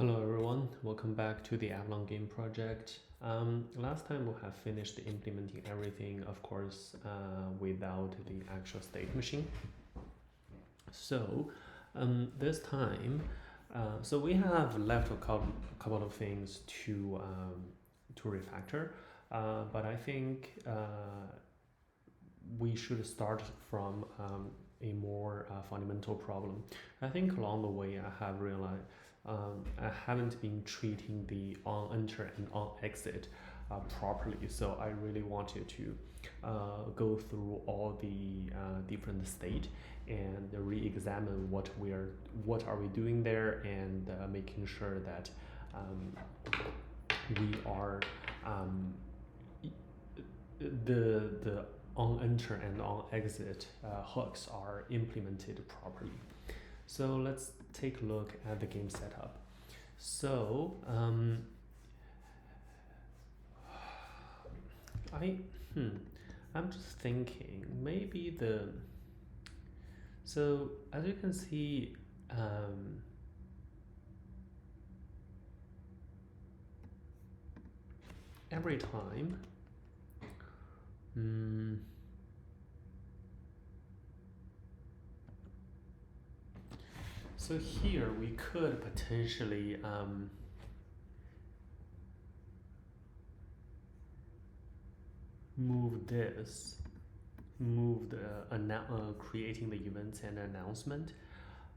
Hello everyone, welcome back to the Avalon Game Project. Last time we have finished implementing everything, of course, without the actual state machine. So this time, so we have left a couple of things to refactor, but I think we should start from a more fundamental problem. I think along the way I have realized I haven't been treating the on enter and on exit properly, so I really wanted to go through all the different state and re-examine what are we doing there, and making sure that we are the on enter and on exit hooks are implemented properly. So let's take a look at the game setup. So I'm just thinking maybe so as you can see, every time so here we could potentially move creating the events and announcement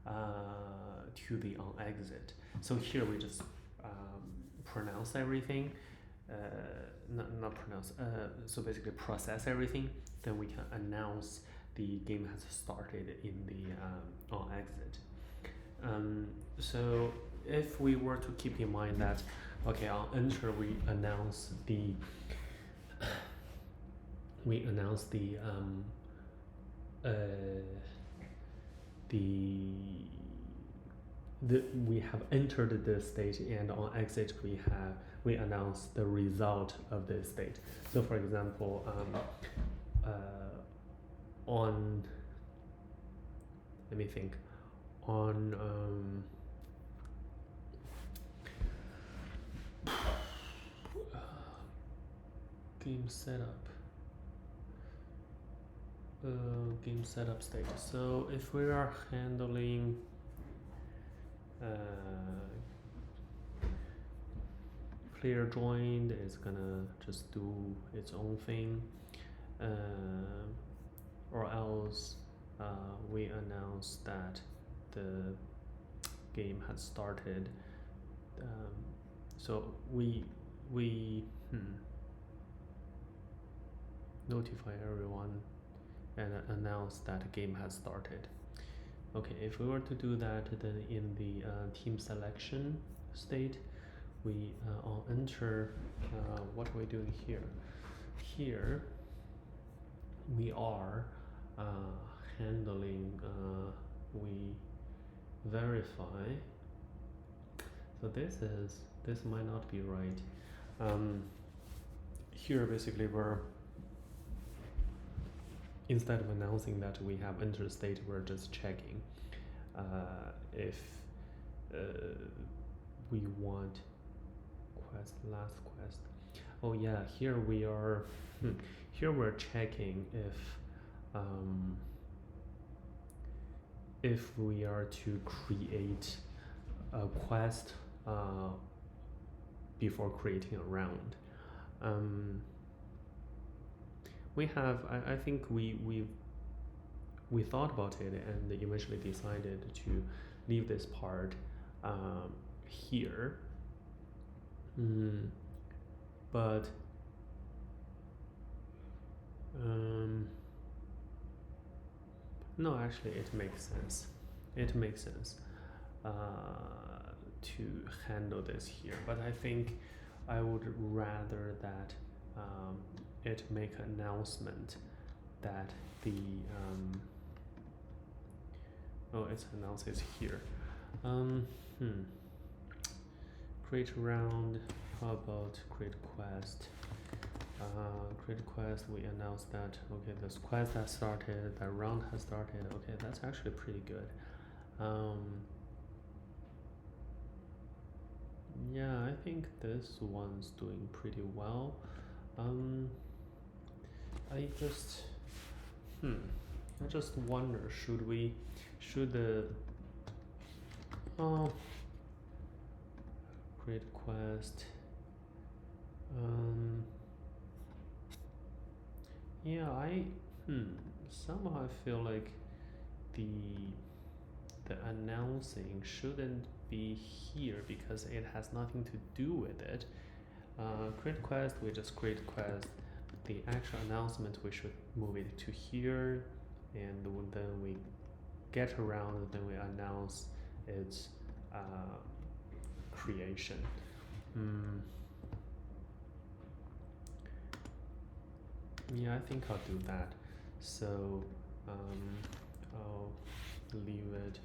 to the on exit. So here we just pronounce everything, not pronounce, so basically process everything, then we can announce the game has started in the on exit. So if we were to keep in mind that, okay, on enter we announce the we have entered the state, and on exit we announce the result of the state. So for example, on let me think on game setup state. So if we are handling player joined, it's gonna just do its own thing, or else we announce that the game has started. So we notify everyone and announce that the game has started. Okay, if we were to do that, then in the team selection state, we on enter, what are we doing here? Here we are handling, we verify. So this might not be right. Here basically we're, instead of announcing that we have entered state, we're just checking if we want last quest. Oh yeah, here we are. Here we're checking if we are to create a quest before creating a round. We have, I think we thought about it and eventually decided to leave this part here. But no, actually it makes sense. It makes sense to handle this here, but I think I would rather that it make an announcement that the it's announces here. Create round. How about create quest? Create quest. We announce that, okay, this quest has started, that round has started. Okay, that's actually pretty good. Yeah, I think this one's doing pretty well. I just I just wonder, should the oh create quest yeah, somehow I feel like the the announcing shouldn't be here because it has nothing to do with it. Create quest, we just create quest. The actual announcement, we should move it to here, and then we get around, then we announce its creation. Yeah, I think I'll do that. So I'll leave it.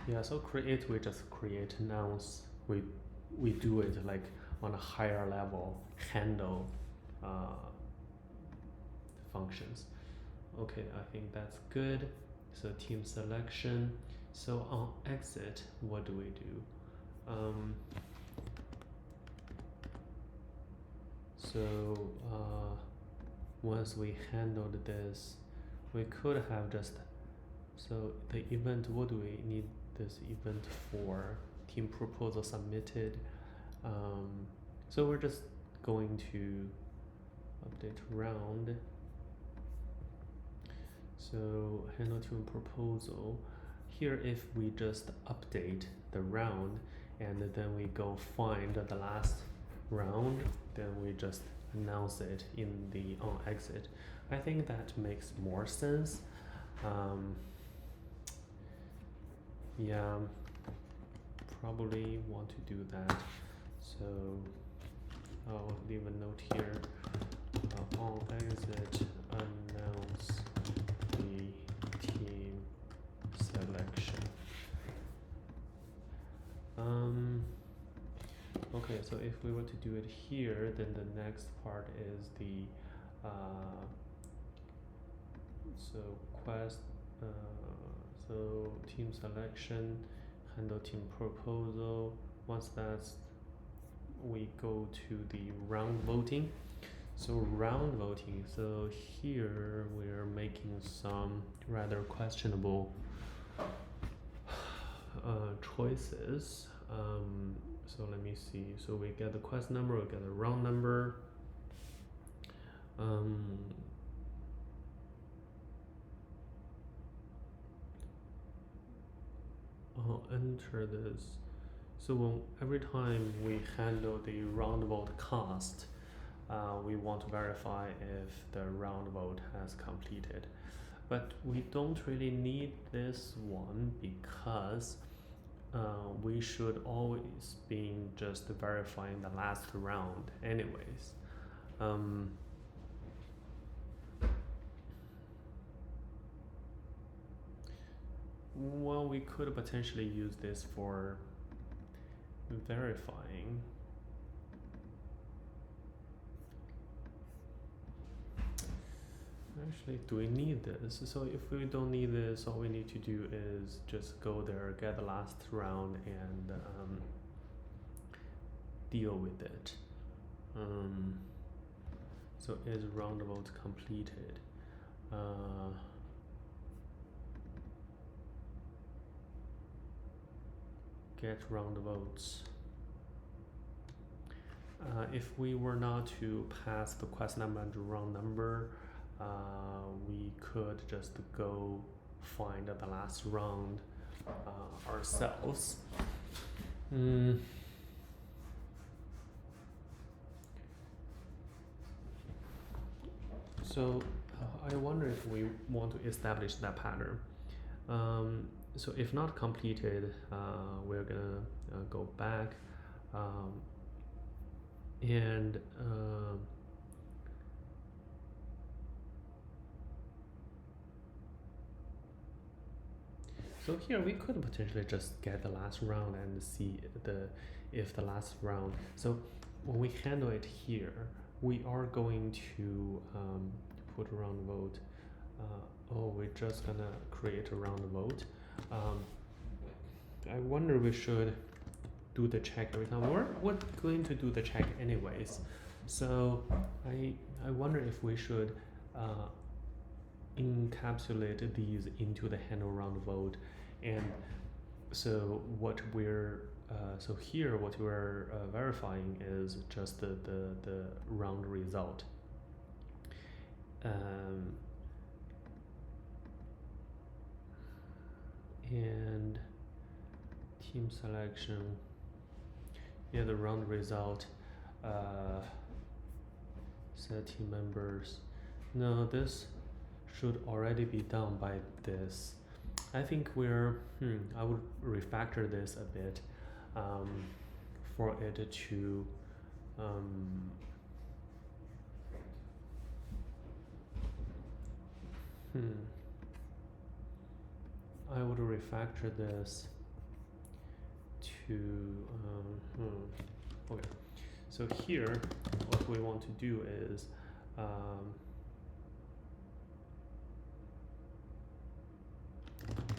Yeah, so create, we just create nouns. We do it like on a higher level, handle functions. Okay, I think that's good. So team selection. So on exit, what do we do? So once we handled this, we could have just, so the event, what do we need this event for? Team proposal submitted. So we're just going to update round. So handle team proposal. Here, if we just update the round and then we go find the last round, then we just announce it in the on exit. I think that makes more sense. Yeah, probably want to do that. So I'll leave a note here. On exit, announce the team selection. Okay, so if we were to do it here, then the next part is the so quest, so team selection, handle team proposal. Once that's, we go to the round voting. So round voting, so here we're making some rather questionable choices. So let me see. So we get the quest number, we get the round number. I'll enter this. So every time we handle the round vote cast, we want to verify if the round vote has completed. But we don't really need this one because we should always be just verifying the last round anyways. Well, we could potentially use this for verifying. Actually, do we need this? So if we don't need this, all we need to do is just go there, get the last round, and deal with it. So is round vote completed? Get round votes. If we were not to pass the quest number and round number, we could just go find the last round ourselves. So I wonder if we want to establish that pattern. So if not completed, we're gonna go back and So here we could potentially just get the last round and see if the last round. So when we handle it here, we are going to put round vote. We're just gonna create a round vote. I wonder we should do the check every time. We're going to do the check anyways. So I wonder if we should encapsulate these into the handle round vote. And so what we're so here what we're verifying is just the round result. And team selection, yeah, the round result, set team members. No, this should already be done by this. I think we're I would refactor this a bit for it to I would refactor this to okay. So here what we want to do is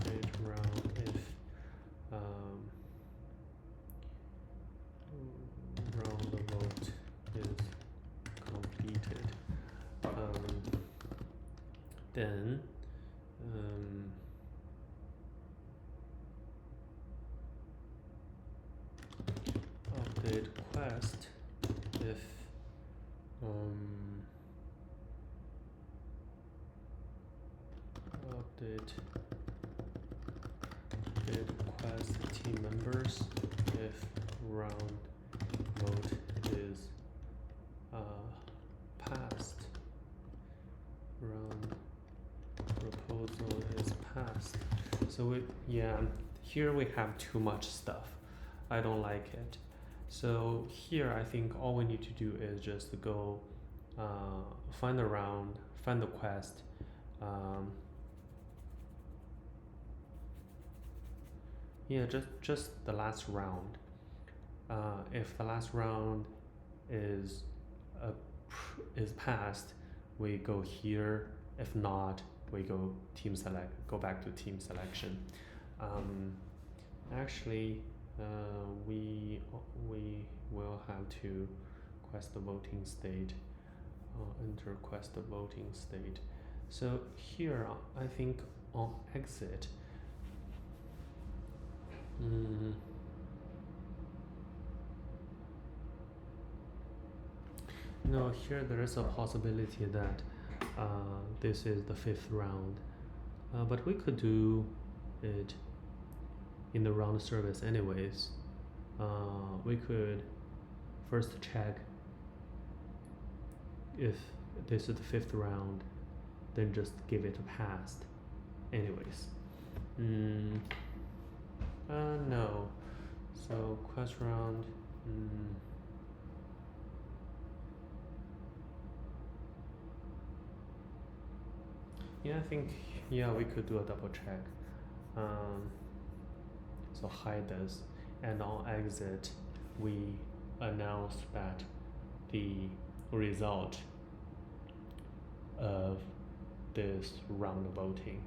create round if round vote is completed, then update quest if update quest team members if round vote is passed, round proposal is passed. So here we have too much stuff. I don't like it. So here I think all we need to do is just go find the round, find the quest, just the last round. If the last round is passed, we go here. If not, we go back to team selection. Actually, we will have to quest the voting state, enter quest the voting state. So here I think on exit, no, here there is a possibility that this is the 5th round, but we could do it in the round service anyways. We could first check if this is the 5th round, then just give it a pass anyways. No, so quest round, yeah, I think we could do a double check. So hide this, and on exit we announce that the result of this round voting.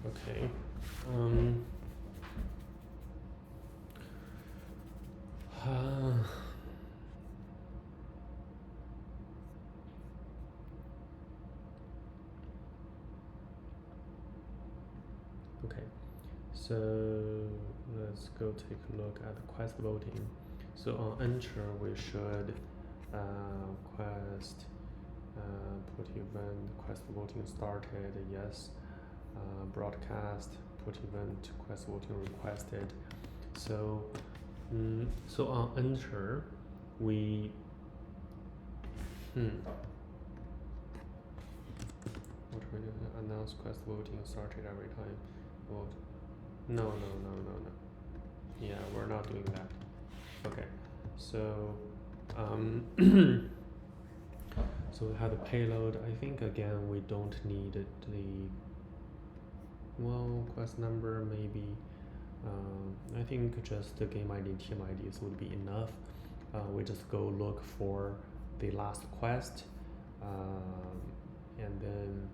Okay. Okay, so let's go take a look at the quest voting. So on enter we should quest put event quest voting started, yes. Broadcast, put event quest voting requested. So so on enter we what we do, announce quest voting started every time vote. No. Yeah, we're not doing that. Okay, so so we have the payload. I think again we don't need the quest number maybe. I think just the game ID, team IDs would be enough. We just go look for the last quest, and then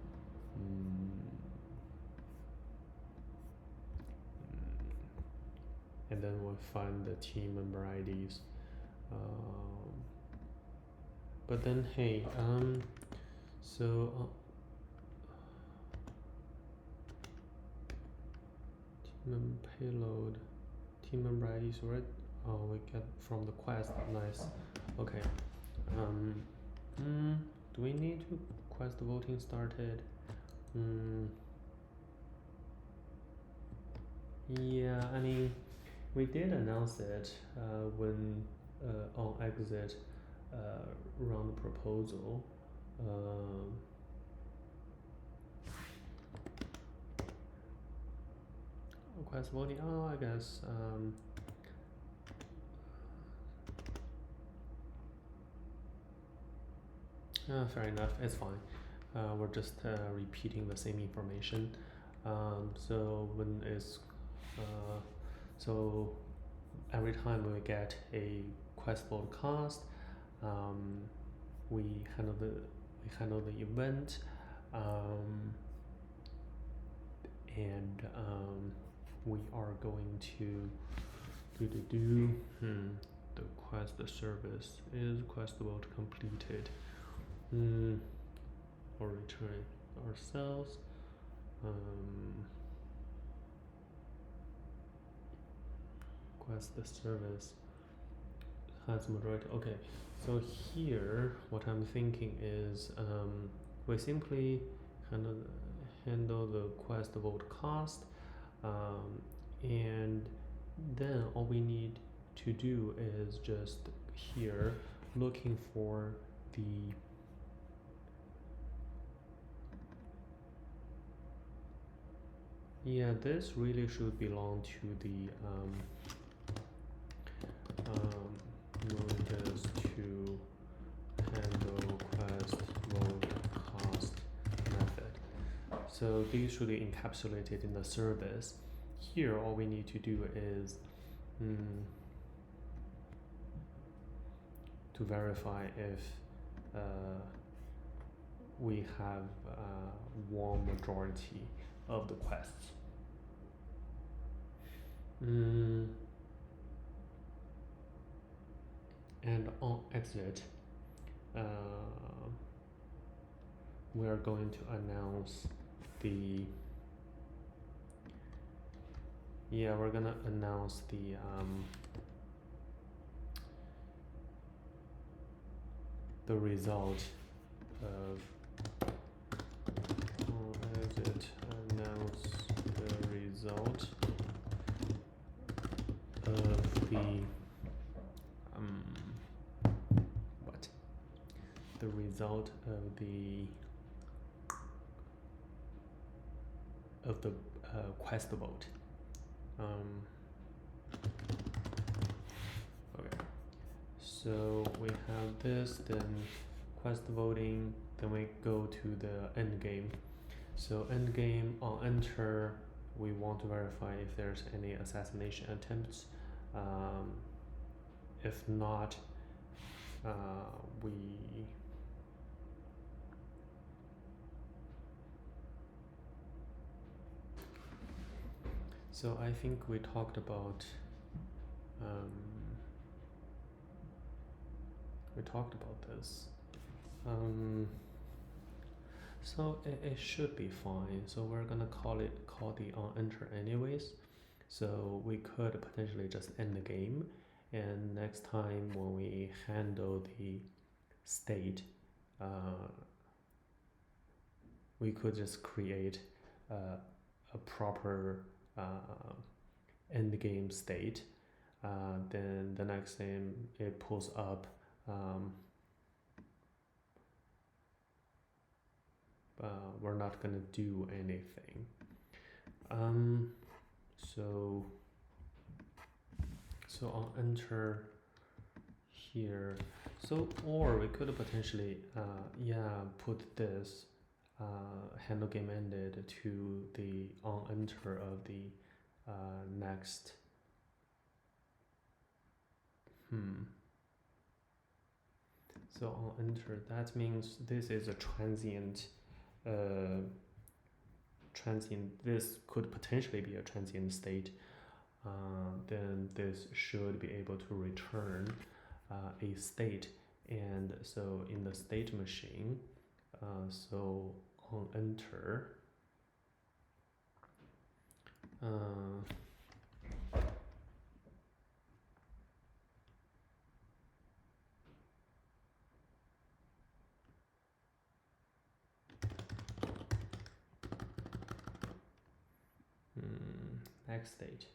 we'll find the team member IDs. But then hey, so payload, team member IDs, right? Oh, we get from the quest. Nice. Okay. Do we need to quest voting started? Yeah, I mean, we did announce it when on exit run the proposal. Quest voting. Oh, I guess. Fair enough. It's fine. We're just repeating the same information. So when it's so every time we get a quest vote cast, we handle the event, and we are going to the quest service is quest vote completed, or return ourselves. Quest the service has majority. Okay, so here what I'm thinking is we simply handle the quest vote cost, and then all we need to do is just here looking for the this really should belong to the notice to handle quest vote cost method. So these should be encapsulated in the service. Here all we need to do is to verify if we have won majority of the quests. And on exit, we are going to announce the we're gonna announce the result of exit, announce the result of the the result of the quest vote. Okay, so we have this, then quest voting, then we go to the end game. So end game, on enter we want to verify if there's any assassination attempts. If not, we so I think we talked about this. So it should be fine. So we're gonna call the on enter anyways. So we could potentially just end the game, and next time when we handle the state, we could just create a proper end game state. Then the next thing it pulls up we're not gonna do anything. So I'll enter here. So, or we could potentially, put this handle game ended to the on enter of the next. So on enter, that means this is a transient. This could potentially be a transient state. Then this should be able to return a state, and so in the state machine, so on enter, next state.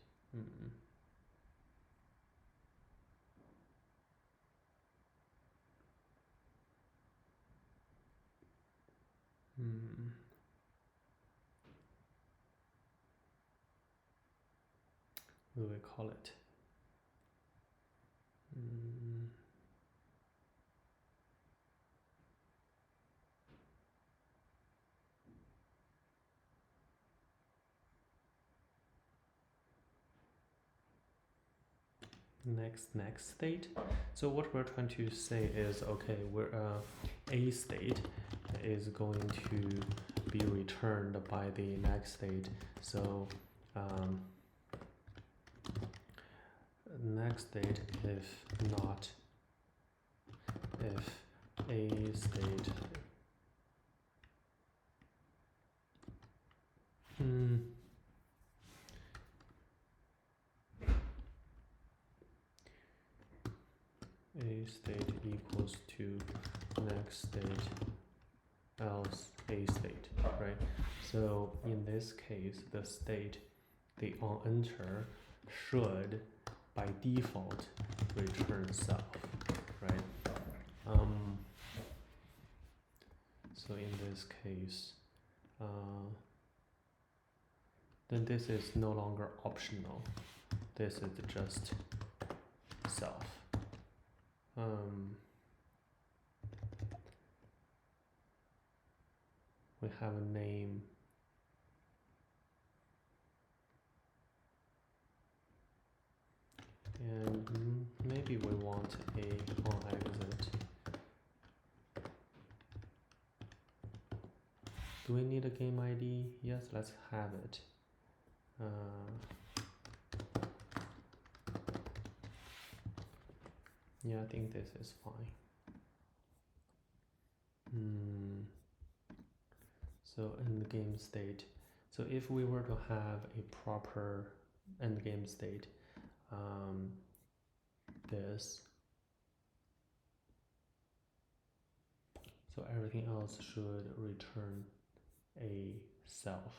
What do we call it? Next state. So what we're trying to say is, okay, we're a state is going to be returned by the next state. So next state if a state a state equals to next state else a state, right? So in this case, the state, the on enter should by default return self, right? So in this case, then this is no longer optional. This is just self. We have a name. And maybe we want a on exit. Do we need a game ID? Yes, let's have it. Yeah, I think this is fine. So endgame state. So if we were to have a proper endgame state, this. So everything else should return a self.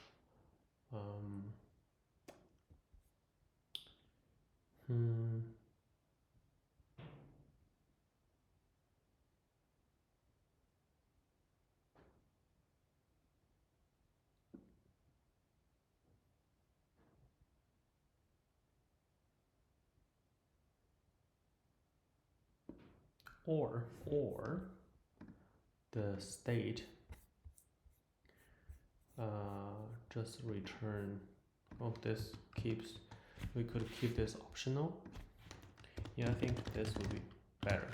Or the state just return. Oh, this keeps. We could keep this optional. Yeah, I think this would be better.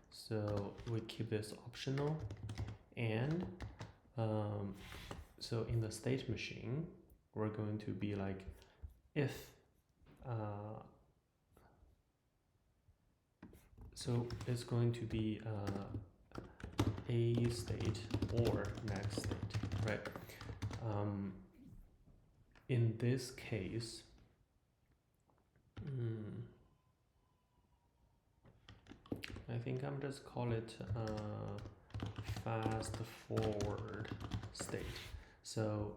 So we keep this optional, and so in the state machine, we're going to be like if. So it's going to be a state or next state, right? In this case, I think I'm just call it fast forward state. So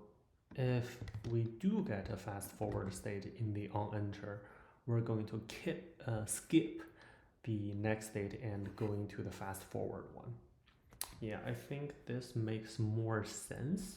if we do get a fast forward state in the on enter, we're going to skip the next state and go into the fast forward one. Yeah, I think this makes more sense.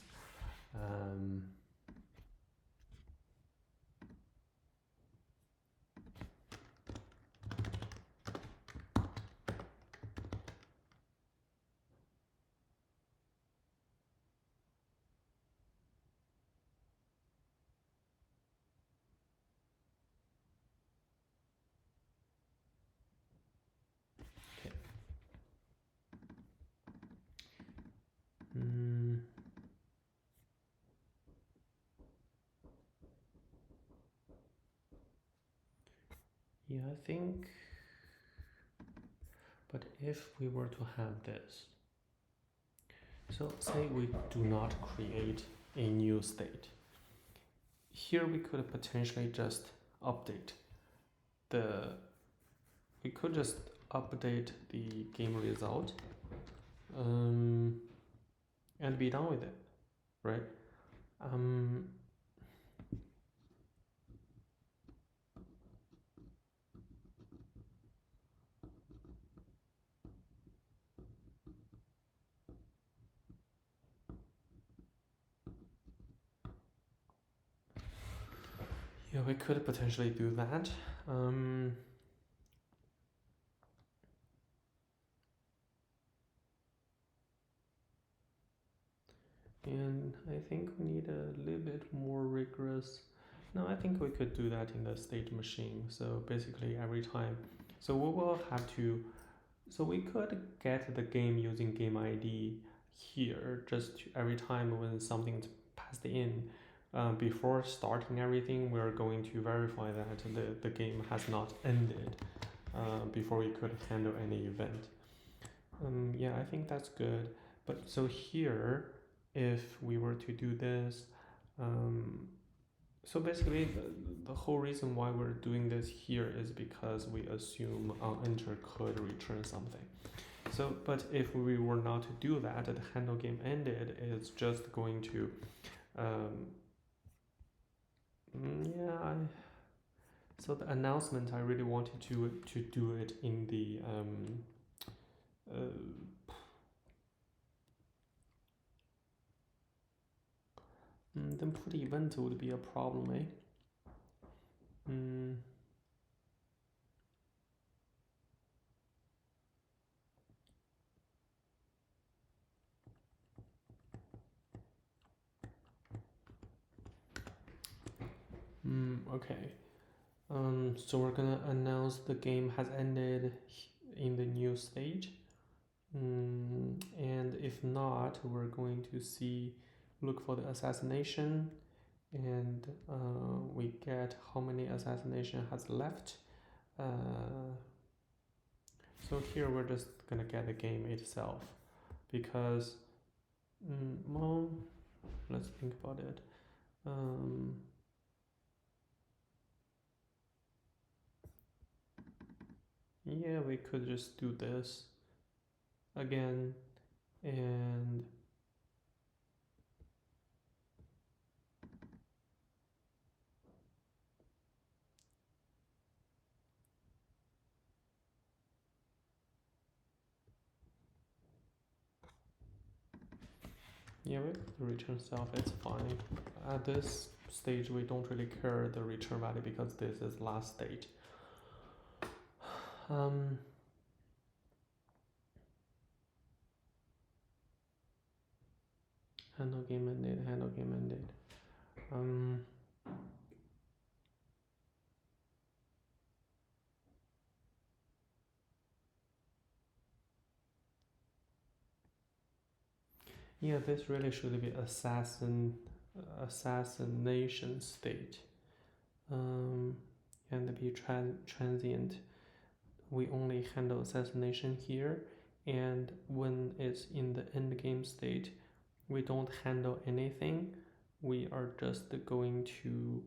Okay. Yeah, I think, but if we were to have this, so say we do not create a new state. Here we could potentially just update we could just update the game result and be done with it, right? Yeah, we could potentially do that. And I think we need a little bit more rigorous. No, I think we could do that in the state machine. So basically every time, so we will have to, so we could get the game using game ID here, just every time when something's passed in, before starting everything, we're going to verify that the game has not ended before we could handle any event. Yeah, I think that's good. But so here, if we were to do this, so basically the whole reason why we're doing this here is because we assume enter could return something. So, but if we were not to do that, the handle game ended, it's just going to, so the announcement, I really wanted to do it in the, then put event would be a problem, eh? Okay. So we're gonna announce the game has ended in the new stage. And if not, we're going to look for the assassination, and we get how many assassination has left. So here we're just gonna get the game itself, because, well, let's think about it. Yeah, we could just do this again, and yeah, with the return self, it's fine. At this stage, we don't really care the return value because this is last stage. Handle game ended, handle game ended. Yeah, this really should be assassination state, and be transient. We only handle assassination here, and when it's in the end game state, we don't handle anything. We are just going to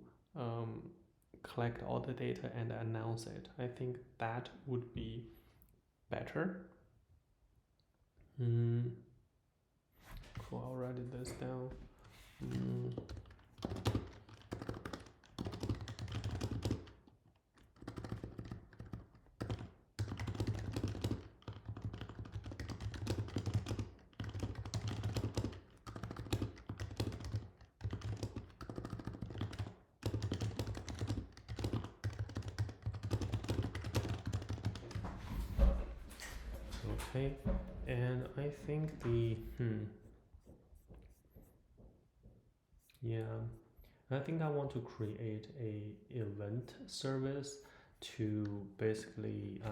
collect all the data and announce it. I think that would be better. Cool, I'll write this down. Okay, and I think yeah, I think I want to create a event service to basically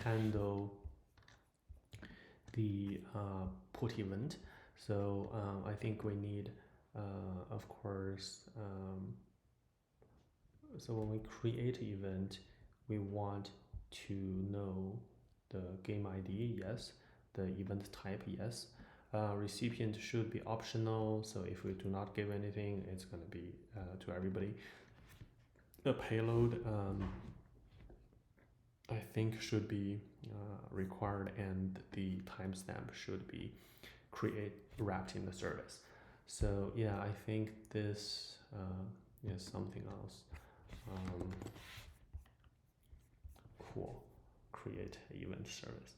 handle the put event. So I think we need, of course, so when we create an event, we want to know the game ID, yes, the event type, yes. Recipient should be optional, so if we do not give anything, it's going to be to everybody. The payload, I think, should be required, and the timestamp should be wrapped in the service. So yeah, I think this is something else. Cool. Create event service.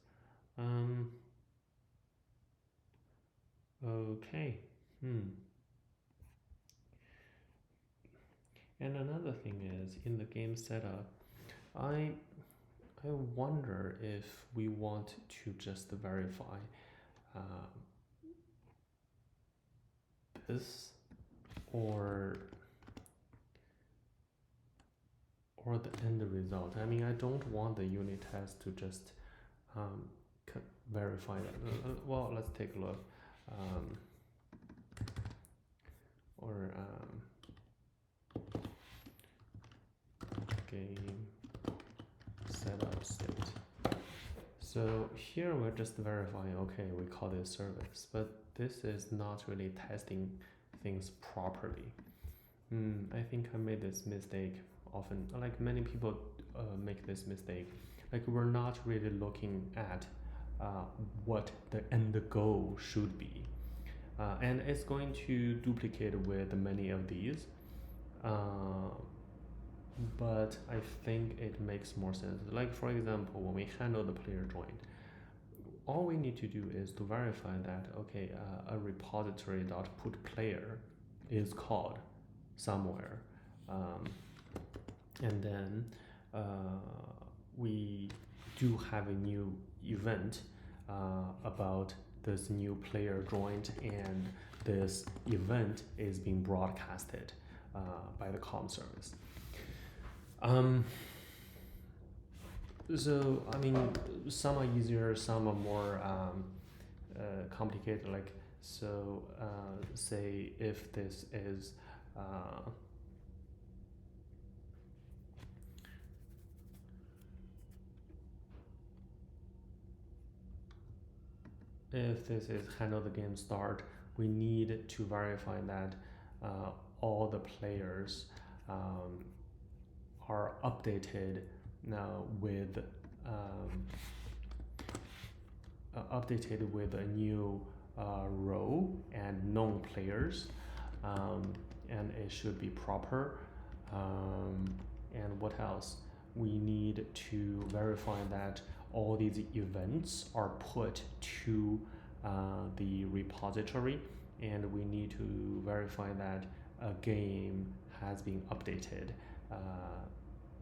Okay. And another thing is, in the game setup, I wonder if we want to just verify this or the end result. I mean, I don't want the unit test to just verify that. Well, let's take a look. Game setup state. So here we're just verifying, okay, we call this service, but this is not really testing things properly. I think I made this mistake often, like many people make this mistake. Like we're not really looking at what the end goal should be. And it's going to duplicate with many of these. But I think it makes more sense. Like for example, when we handle the player join, all we need to do is to verify that, okay, a repository.putPlayer is called somewhere, and then we do have a new event about this new player joined, and this event is being broadcasted by the comm service. So I mean, some are easier, some are more complicated. Like so, say if this is handle the game start, we need to verify that all the players are updated with a new row and known players, and it should be proper. And what else? We need to verify that all these events are put to the repository, and we need to verify that a game has been updated.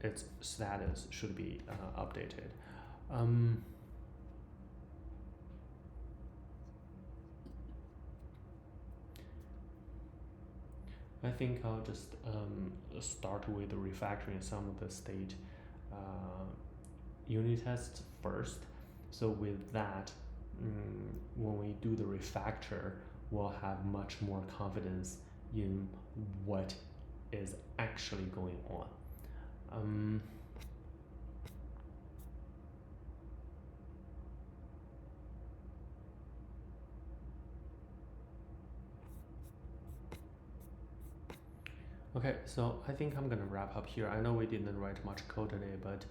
Its status should be updated. I think I'll just start with refactoring some of the state unit tests first. So with that, when we do the refactor, we'll have much more confidence in what is actually going on. Okay, so I think I'm gonna wrap up here. I know we didn't write much code today, but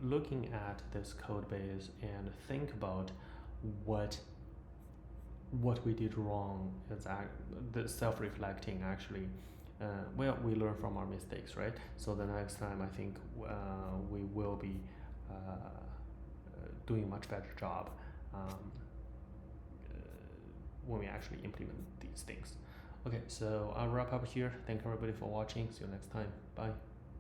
looking at this code base and think about what we did wrong, is the self-reflecting actually. Well, we learn from our mistakes, right? So the next time, I think we will be doing a much better job when we actually implement these things. Okay, so I'll wrap up here. Thank everybody for watching. See you next time. Bye.